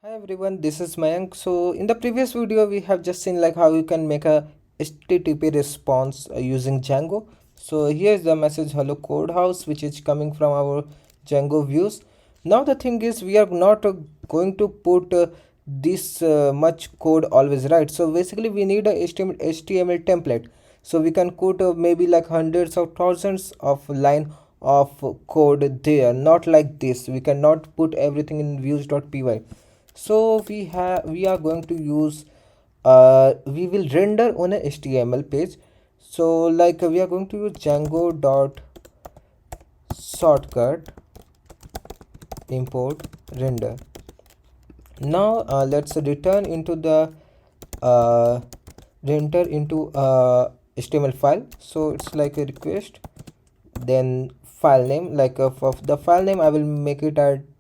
Hi everyone, this is Mayank. So in the previous video we have just seen like how you can make a HTTP response using Django. So here's the message hello code house which is coming from our Django views. Now the thing is we are not going to put this much code always, right? So basically we need a HTML template. So we can put maybe like hundreds of thousands of line of code there, not like this. We cannot put everything in views.py. So we are going to use we will render on a HTML page. So like we are going to use Django dot shortcut import render. Now let's return into the uh, render into HTML file. So it's like a request, then file name, like for the file name I will make it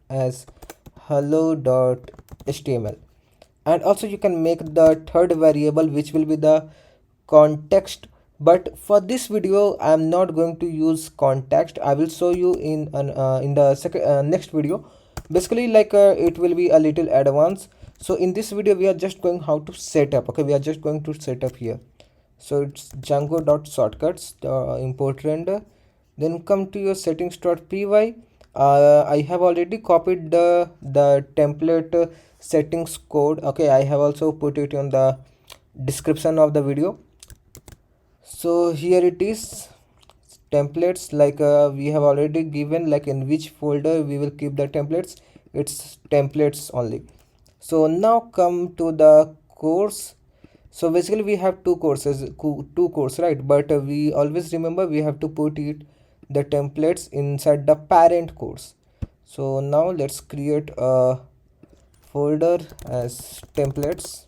as hello.html. And also you can make the third variable which will be the context, but for this video I am not going to use context. I will show you in the second next video. Basically like it will be a little advanced. So in this video we are just going how to set up. Okay, we are just going to set up here. So it's django.shortcuts import render, then come to your settings.py. I have already copied the template settings code. Okay, I have also put it in the description of the video. So here it is, templates, like we have already given like in which folder we will keep the templates. It's templates only. So now come to the course. So basically we have two courses, right? But we always remember we have to put it the templates inside the parent course. So now let's create a folder as templates,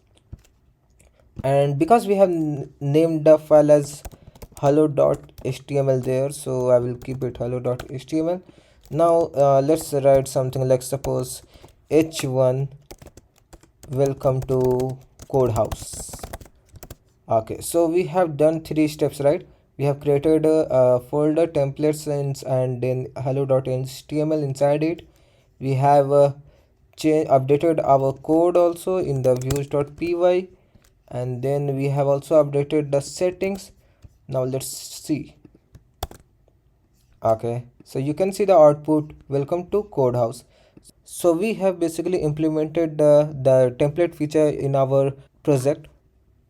and because we have named the file as hello.html there, so I will keep it hello.html. Now let's write something like suppose h1 welcome to code house. Okay, so we have done three steps, right? We have created a folder templates and then hello.html inside it. We have updated our code also in the views.py, and then we have also updated the settings. Now let's see. Okay, so you can see the output welcome to code house. So we have basically implemented the template feature in our project.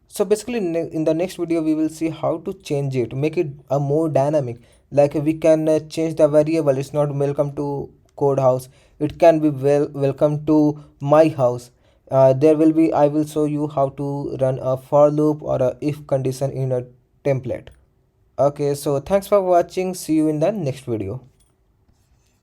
So basically in the next video we will see how to change it, make it a more dynamic. Like we can change the variable. It's not welcome to code house, it can be welcome to my house. There will be, I will show you how to run a for loop or a if condition in a template. Okay, so thanks for watching, see you in the next video.